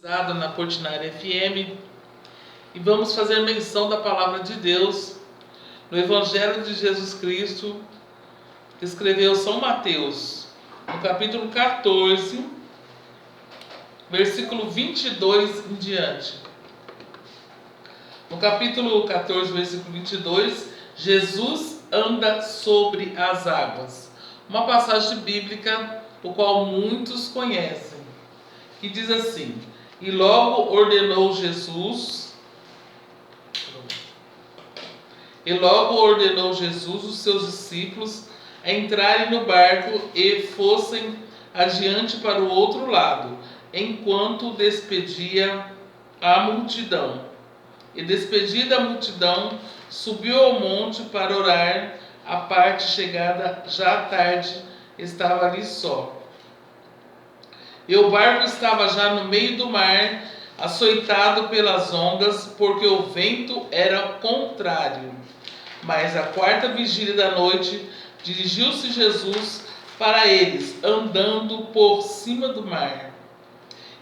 Na Portinari FM, e vamos fazer menção da palavra de Deus no Evangelho de Jesus Cristo que escreveu São Mateus, no capítulo 14, versículo 22 em diante. No capítulo 14, versículo 22, Jesus anda sobre as águas. Uma passagem bíblica, o qual muitos conhecem, que diz assim: E logo ordenou Jesus os seus discípulos a entrarem no barco e fossem adiante para o outro lado, enquanto despedia a multidão. E despedida a multidão, subiu ao monte para orar. A parte chegada já à tarde, estava ali só. E o barco estava já no meio do mar, açoitado pelas ondas, porque o vento era contrário. Mas à quarta vigília da noite, dirigiu-se Jesus para eles, andando por cima do mar.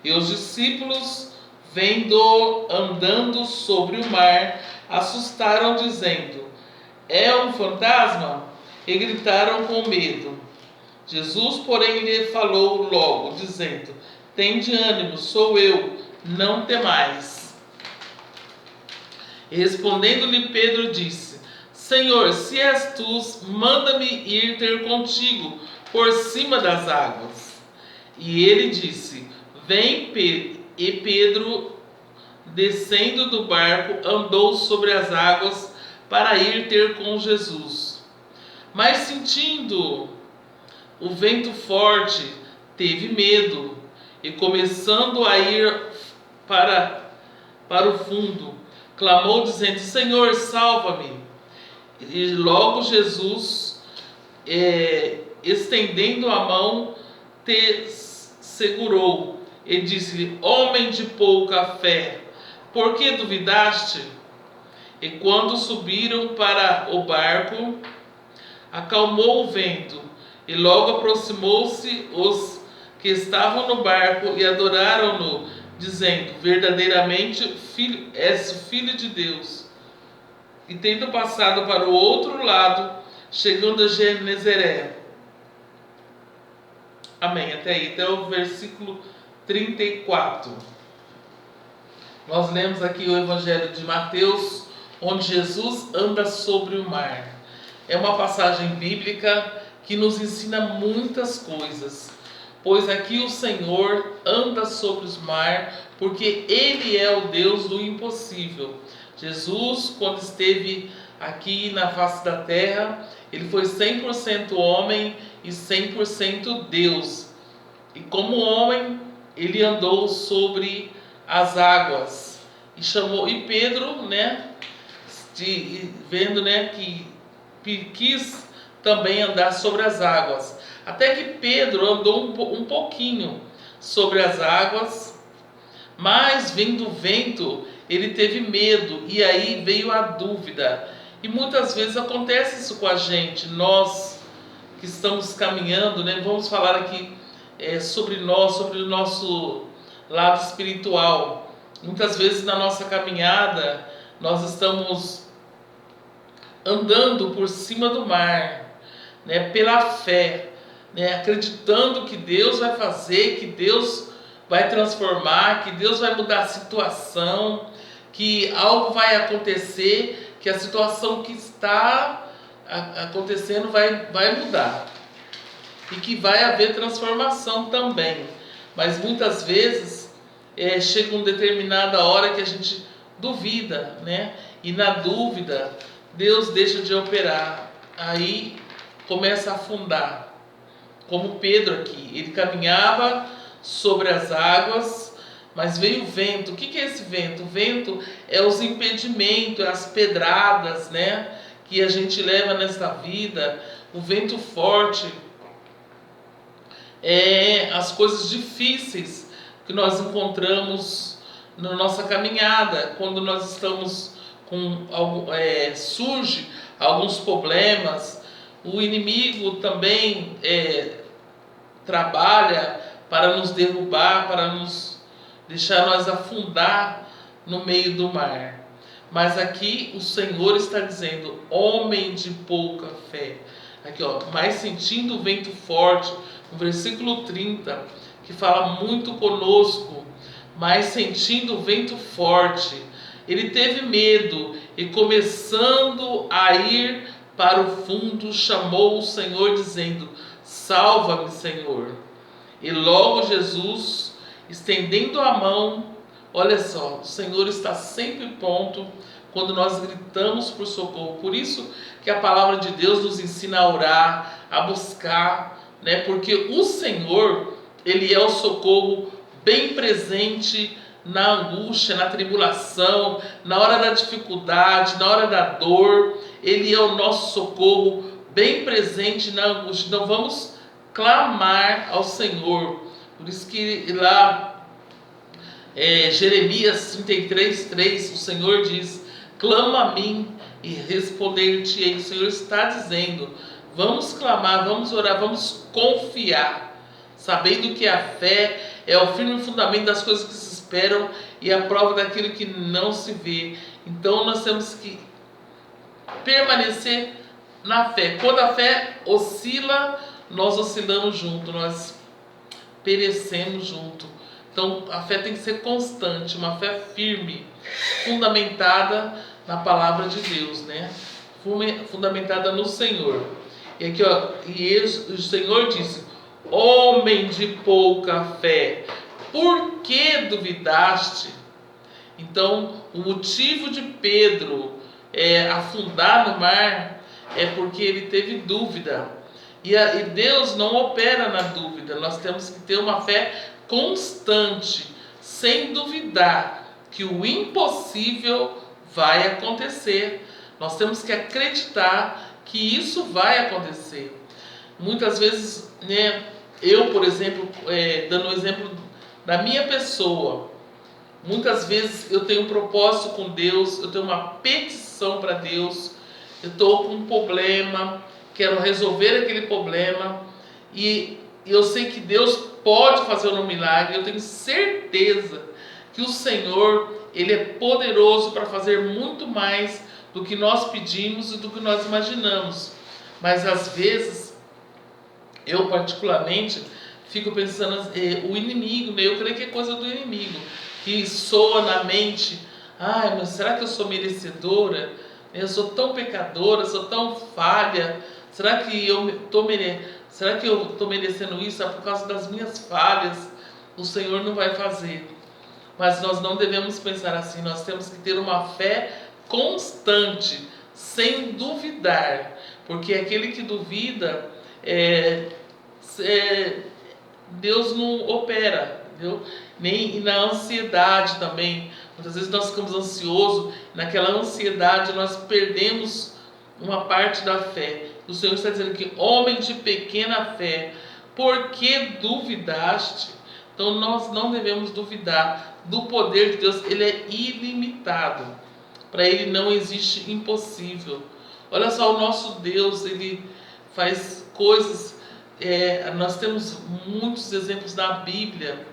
E os discípulos, vendo-o andando sobre o mar, assustaram, dizendo: É um fantasma? E gritaram com medo. Jesus, porém, lhe falou logo, dizendo: Tende ânimo, sou eu, não temais. E respondendo-lhe Pedro disse: Senhor, se és tu, manda-me ir ter contigo por cima das águas. E ele disse: Vem, Pedro. E Pedro, descendo do barco, andou sobre as águas para ir ter com Jesus. Mas sentindo o vento forte, teve medo, e começando a ir para o fundo, clamou dizendo: Senhor, salva-me. E logo Jesus, estendendo a mão, te segurou e disse-lhe: Homem de pouca fé, por que duvidaste? E quando subiram para o barco, acalmou o vento. E logo aproximou-se os que estavam no barco e adoraram-no, dizendo: Verdadeiramente és filho de Deus. E tendo passado para o outro lado, chegando a Genezaré. Amém. Até aí, até o versículo 34. Nós lemos aqui o Evangelho de Mateus, onde Jesus anda sobre o mar. É uma passagem bíblica que nos ensina muitas coisas, pois aqui o Senhor anda sobre os mares, porque Ele é o Deus do impossível. Jesus, quando esteve aqui na face da terra, Ele foi 100% homem e 100% Deus. E como homem, Ele andou sobre as águas. E Pedro, vendo que quis também andar sobre as águas. Até que Pedro andou um pouquinho sobre as águas, mas vindo o vento, ele teve medo, e aí veio a dúvida. E muitas vezes acontece isso com a gente, nós que estamos caminhando, vamos falar aqui sobre nós, sobre o nosso lado espiritual. Muitas vezes na nossa caminhada, nós estamos andando por cima do mar, pela fé, acreditando que Deus vai fazer, que Deus vai transformar, que Deus vai mudar a situação, que algo vai acontecer, que a situação que está acontecendo vai mudar e que vai haver transformação também. Mas muitas vezes chega uma determinada hora que a gente duvida, e na dúvida Deus deixa de operar, aí começa a afundar, como Pedro aqui. Ele caminhava sobre as águas, mas veio o vento. O que é esse vento? O vento é os impedimentos, as pedradas, que a gente leva nessa vida. O vento forte é as coisas difíceis que nós encontramos na nossa caminhada, quando nós estamos com surge alguns problemas. O inimigo também trabalha para nos derrubar, para nos deixar nós afundar no meio do mar. Mas aqui o Senhor está dizendo, homem de pouca fé. Aqui, ó, mas sentindo o vento forte, no versículo 30, que fala muito conosco, mas sentindo o vento forte, ele teve medo e começando a ir para o fundo, chamou o Senhor dizendo, salva-me, Senhor. E logo Jesus, estendendo a mão, olha só, o Senhor está sempre pronto quando nós gritamos por socorro. Por isso que a palavra de Deus nos ensina a orar, a buscar, né? Porque o Senhor, Ele é o socorro bem presente na angústia, na tribulação, na hora da dificuldade, na hora da dor. Ele é o nosso socorro bem presente na angústia. Então vamos clamar ao Senhor. Por isso que lá Jeremias 33:3, o Senhor diz, clama a mim e responder-te-ei. O Senhor está dizendo, vamos clamar, vamos orar, vamos confiar, sabendo que a fé é o firme fundamento das coisas que se esperam e a prova daquilo que não se vê. Então nós temos que permanecer na fé. Quando a fé oscila, nós oscilamos junto, nós perecemos junto. Então a fé tem que ser constante, uma fé firme, fundamentada na palavra de Deus, né? Fundamentada no Senhor. E aqui, ó, o Senhor disse, homem de pouca fé, por que duvidaste? Então o motivo de Pedro afundar no mar é porque ele teve dúvida. E Deus não opera na dúvida. Nós temos que ter uma fé constante, sem duvidar que o impossível vai acontecer. Nós temos que acreditar que isso vai acontecer. Muitas vezes, né, eu, por exemplo, dando um exemplo da minha pessoa, muitas vezes eu tenho um propósito com Deus, eu tenho uma petição para Deus, eu estou com um problema, quero resolver aquele problema e eu sei que Deus pode fazer um milagre. Eu tenho certeza que o Senhor, Ele é poderoso para fazer muito mais do que nós pedimos e do que nós imaginamos. Mas às vezes, eu particularmente fico pensando, o inimigo, né? Eu creio que é coisa do inimigo, que soa na mente, ai, mas será que eu sou merecedora? Eu sou tão pecadora, sou tão falha, será que eu estou merecendo isso? É por causa das minhas falhas, o Senhor não vai fazer. Mas nós não devemos pensar assim, nós temos que ter uma fé constante, sem duvidar, porque aquele que duvida, Deus não opera, entendeu? Nem na ansiedade também. Muitas vezes nós ficamos ansiosos, naquela ansiedade nós perdemos uma parte da fé. O Senhor está dizendo que homem de pequena fé, por que duvidaste? Então nós não devemos duvidar do poder de Deus. Ele é ilimitado, para Ele não existe impossível. Olha só, o nosso Deus, Ele faz coisas, nós temos muitos exemplos na Bíblia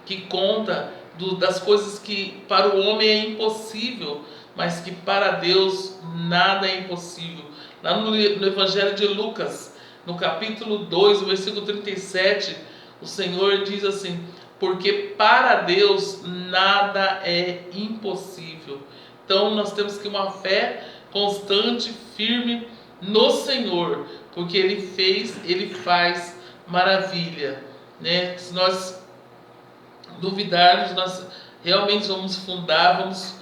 que conta das coisas que para o homem é impossível, mas que para Deus nada é impossível. Lá no Evangelho de Lucas, no capítulo 2, no versículo 37, o Senhor diz assim, porque para Deus nada é impossível. Então nós temos que ter uma fé constante, firme no Senhor, porque Ele faz maravilha, né? Se nós duvidarmos, nós realmente vamos vamos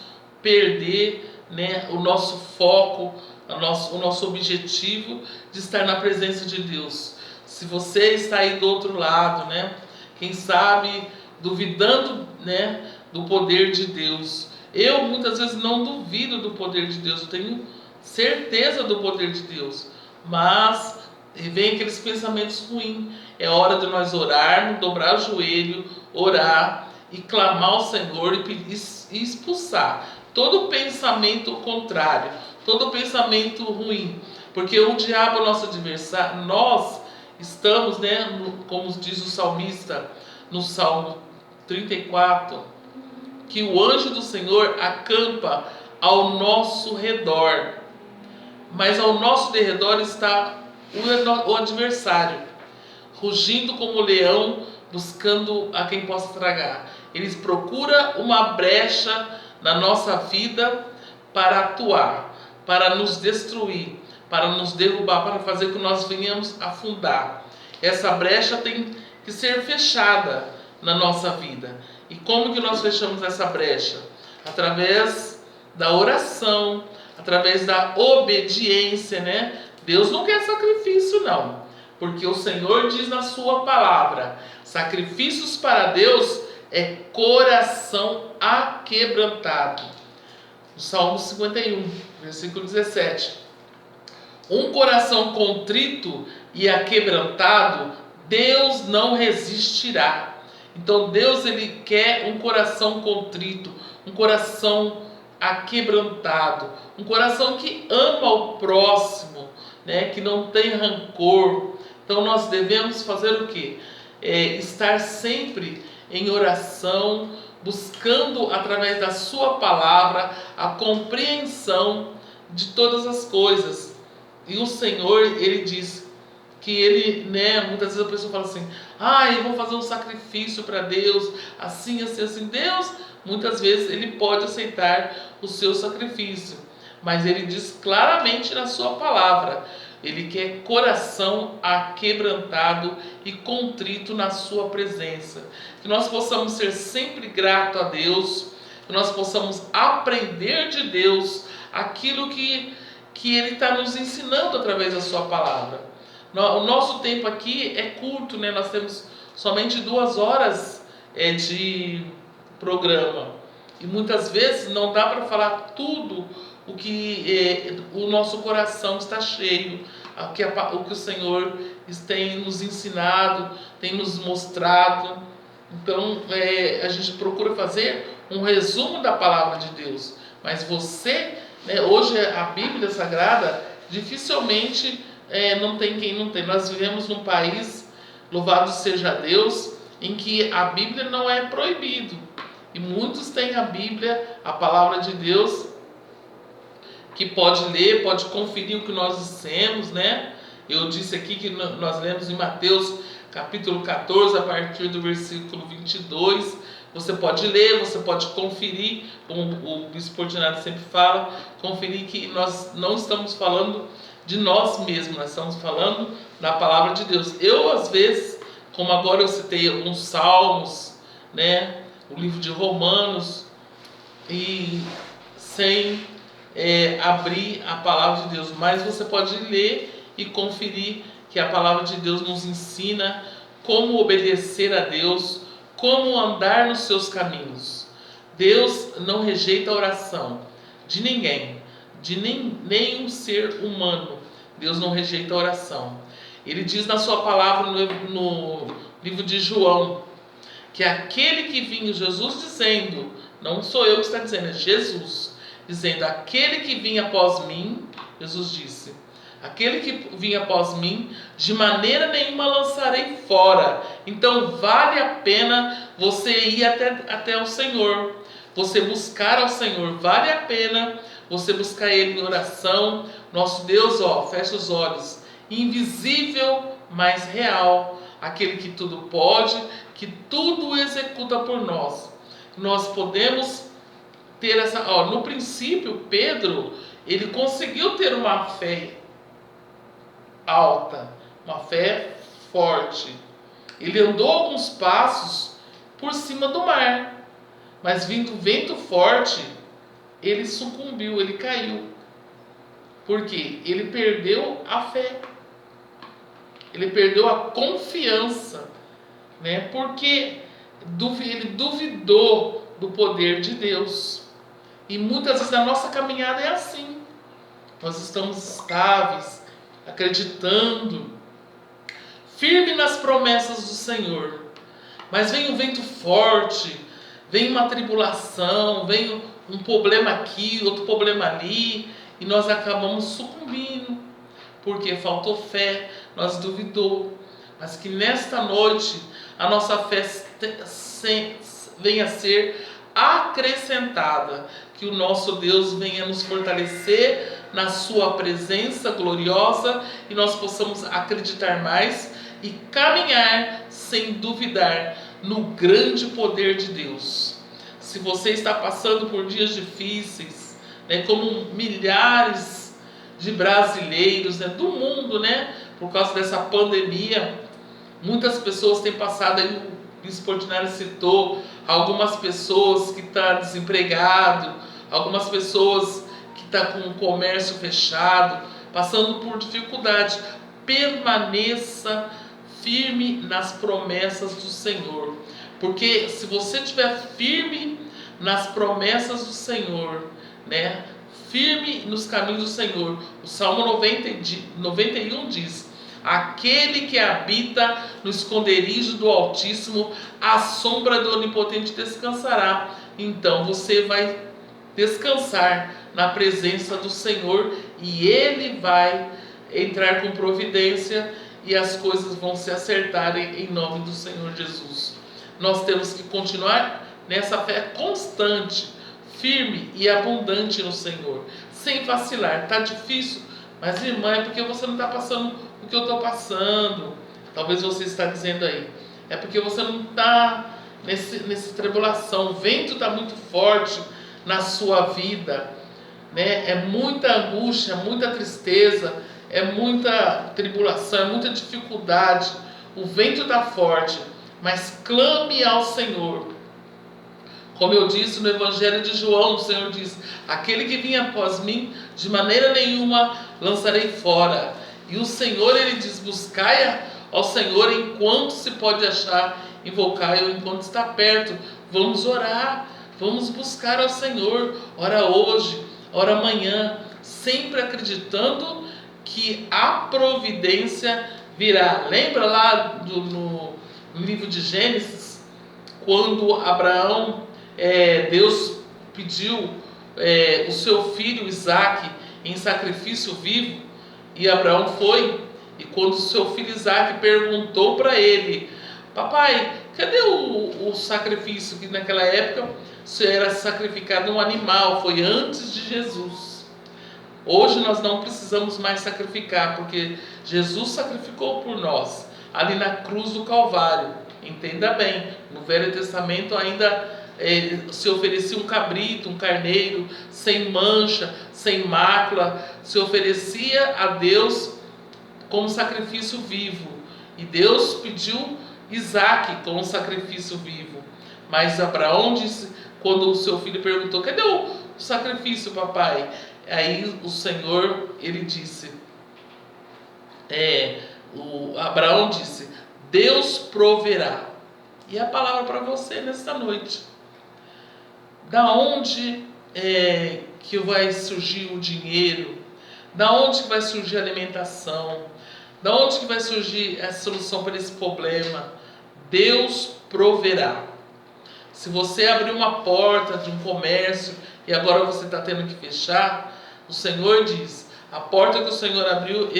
perder, né, o nosso foco, o nosso objetivo de estar na presença de Deus. Se você está aí do outro lado, né, quem sabe duvidando, né, do poder de Deus. Eu muitas vezes não duvido do poder de Deus, eu tenho certeza do poder de Deus, mas vem aqueles pensamentos ruins. É hora de nós orarmos, dobrar o joelho, orar e clamar ao Senhor e expulsar todo pensamento contrário, todo pensamento ruim, porque o diabo é o nosso adversário. Nós estamos, né, como diz o salmista no Salmo 34, que o anjo do Senhor acampa ao nosso redor, mas ao nosso derredor está o adversário, rugindo como leão, buscando a quem possa tragar. Eles procuram uma brecha na nossa vida para atuar, para nos destruir, para nos derrubar, para fazer com que nós venhamos afundar. Essa brecha tem que ser fechada na nossa vida. E como que nós fechamos essa brecha? Através da oração, através da obediência, né? Deus não quer sacrifício, não. Porque o Senhor diz na sua palavra: sacrifícios para Deus é coração aquebrantado. O Salmo 51, versículo 17. Um coração contrito e aquebrantado, Deus não resistirá. Então Deus, ele quer um coração contrito, um coração aquebrantado, um coração que ama o próximo, né? Que não tem rancor. Então nós devemos fazer o quê? Estar sempre em oração, buscando através da sua palavra a compreensão de todas as coisas. E o Senhor, ele diz que ele, né, muitas vezes a pessoa fala assim: eu vou fazer um sacrifício para Deus, assim, assim, assim. Deus, muitas vezes, ele pode aceitar o seu sacrifício, mas ele diz claramente na sua palavra: ele quer coração aquebrantado e contrito na sua presença. Que nós possamos ser sempre gratos a Deus, que nós possamos aprender de Deus aquilo que ele está nos ensinando através da sua palavra. O nosso tempo aqui é curto, né? Nós temos somente 2 horas de programa. E muitas vezes não dá para falar tudo o que o nosso coração está cheio, o que o Senhor tem nos ensinado, tem nos mostrado. Então a gente procura fazer um resumo da palavra de Deus. Mas você, né, hoje a Bíblia Sagrada dificilmente não tem quem não tem. Nós vivemos num país, louvado seja Deus, em que a Bíblia não é proibido. E muitos têm a Bíblia, a palavra de Deus, que pode ler, pode conferir o que nós dissemos, né? Eu disse aqui que nós lemos em Mateus capítulo 14, a partir do versículo 22. Você pode ler, você pode conferir, como o bispo ordinário sempre fala, conferir que nós não estamos falando de nós mesmos, nós estamos falando da palavra de Deus. Eu, às vezes, como agora eu citei alguns salmos, né, o livro de Romanos, e sem abrir a palavra de Deus, mas você pode ler e conferir que a palavra de Deus nos ensina como obedecer a Deus, como andar nos seus caminhos. Deus não rejeita a oração de ninguém, de nenhum ser humano. Deus não rejeita a oração. Ele diz na sua palavra no livro de João, que aquele que vinha, Jesus dizendo, não sou eu que está dizendo, é Jesus dizendo: aquele que vinha após mim, Jesus disse, aquele que vinha após mim, de maneira nenhuma lançarei fora. Então vale a pena você ir até o Senhor, você buscar ao Senhor, vale a pena você buscar Ele em oração. Nosso Deus, fecha os olhos, invisível, mas real, aquele que tudo pode, que tudo executa por nós. Nós podemos ter essa... no princípio, Pedro, ele conseguiu ter uma fé alta, uma fé forte. Ele andou alguns passos por cima do mar, mas vindo vento forte, ele sucumbiu, ele caiu. Por quê? Ele perdeu a fé, ele perdeu a confiança, né? Porque ele duvidou do poder de Deus. E muitas vezes a nossa caminhada é assim. Nós estamos estáveis, acreditando, firme nas promessas do Senhor. Mas vem um vento forte, vem uma tribulação, vem um problema aqui, outro problema ali, e nós acabamos sucumbindo, porque faltou fé, nós duvidou. Mas que nesta noite a nossa fé venha a ser acrescentada. Que o nosso Deus venha nos fortalecer na sua presença gloriosa e nós possamos acreditar mais e caminhar sem duvidar no grande poder de Deus. Se você está passando por dias difíceis, né, como milhares de brasileiros, né, do mundo, né, por causa dessa pandemia, muitas pessoas têm passado, aí o Bispo Ordinário citou, algumas pessoas que estão desempregadas, algumas pessoas que estão com o comércio fechado, passando por dificuldade. Permaneça firme nas promessas do Senhor, porque se você estiver firme nas promessas do Senhor, né, firme nos caminhos do Senhor, o Salmo 91 diz: aquele que habita no esconderijo do Altíssimo, à sombra do Onipotente descansará. Então você vai descansar na presença do Senhor e Ele vai entrar com providência e as coisas vão se acertarem em nome do Senhor Jesus. Nós temos que continuar nessa fé constante, firme e abundante no Senhor, sem vacilar. Está difícil, mas irmã, é porque você não está passando o que eu estou passando. Talvez você está dizendo aí, é porque você não está nessa tribulação, o vento está muito forte na sua vida, né? É muita angústia, muita tristeza, é muita tribulação, é muita dificuldade, o vento está forte, mas clame ao Senhor. Como eu disse no Evangelho de João, o Senhor diz: aquele que vinha após mim, de maneira nenhuma lançarei fora. E o Senhor, Ele diz: buscai ao Senhor enquanto se pode achar, invocai-o enquanto está perto. Vamos orar, vamos buscar ao Senhor, ora hoje, ora amanhã, sempre acreditando que a providência virá. Lembra lá no livro de Gênesis, quando Abraão, Deus pediu o seu filho Isaque em sacrifício vivo, e Abraão foi, e quando o seu filho Isaque perguntou para ele: papai, cadê o sacrifício? Que naquela época era sacrificado um animal, foi antes de Jesus. Hoje nós não precisamos mais sacrificar, porque Jesus sacrificou por nós, ali na cruz do Calvário. Entenda bem, no Velho Testamento ainda se oferecia um cabrito, um carneiro, sem mancha, sem mácula, se oferecia a Deus como sacrifício vivo. E Deus pediu Isaque como sacrifício vivo. Mas Abraão disse, quando o seu filho perguntou: cadê o sacrifício, papai? Aí o Senhor, ele disse, Abraão disse: Deus proverá. E a palavra para você nesta noite: da onde que vai surgir o dinheiro? Da onde que vai surgir a alimentação? Da onde que vai surgir a solução para esse problema? Deus proverá. Se você abrir uma porta de um comércio e agora você está tendo que fechar, o Senhor diz: a porta que o Senhor abriu,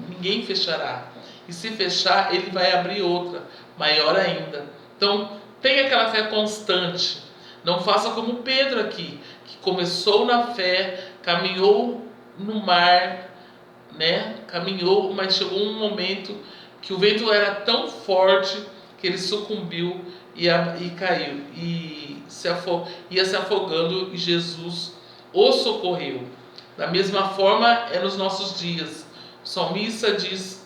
ninguém fechará. E se fechar, Ele vai abrir outra, maior ainda. Então, tenha aquela fé constante. Não faça como Pedro aqui, que começou na fé, caminhou no mar, né? Caminhou, mas chegou um momento que o vento era tão forte que ele sucumbiu e caiu, e ia se afogando, e Jesus o socorreu. Da mesma forma é nos nossos dias. O salmista diz,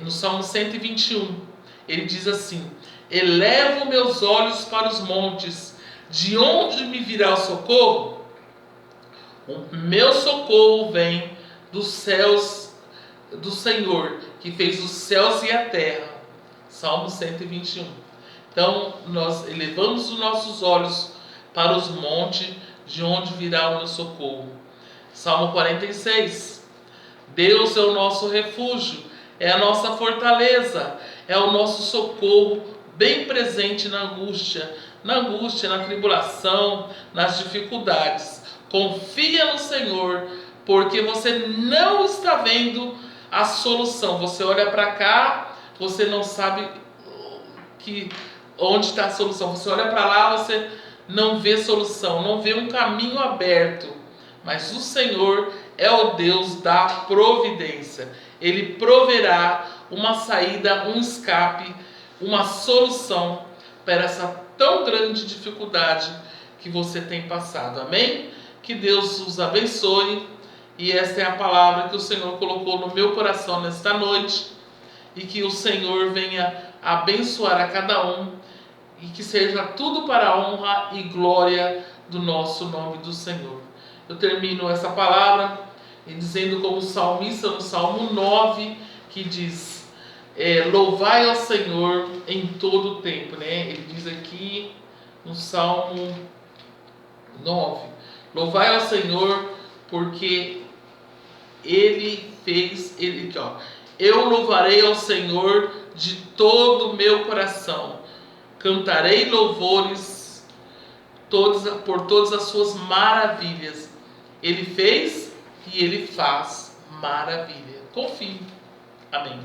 no Salmo 121, ele diz assim: elevo meus olhos para os montes, de onde me virá o socorro? O meu socorro vem dos céus do Senhor, que fez os céus e a terra. Salmo 121. Então, nós elevamos os nossos olhos para os montes, de onde virá o meu socorro. Salmo 46. Deus é o nosso refúgio, é a nossa fortaleza, é o nosso socorro, bem presente na angústia, na tribulação, nas dificuldades. Confia no Senhor, porque você não está vendo a solução. Você olha para cá, você não sabe que onde está a solução. Você olha para lá, você não vê solução, não vê um caminho aberto. Mas o Senhor é o Deus da providência. Ele proverá uma saída, um escape, uma solução para essa tão grande dificuldade que você tem passado. Amém? Que Deus os abençoe. E esta é a palavra que o Senhor colocou no meu coração nesta noite. E que o Senhor venha abençoar a cada um. E que seja tudo para a honra e glória do nosso nome do Senhor. Eu termino essa palavra dizendo como salmista no Salmo 9, que diz: louvai ao Senhor em todo o tempo, né? Ele diz aqui no Salmo 9: louvai ao Senhor, porque Ele fez, eu louvarei ao Senhor de todo o meu coração, cantarei louvores por todas as suas maravilhas. Ele fez e Ele faz maravilha. Confie. Amém.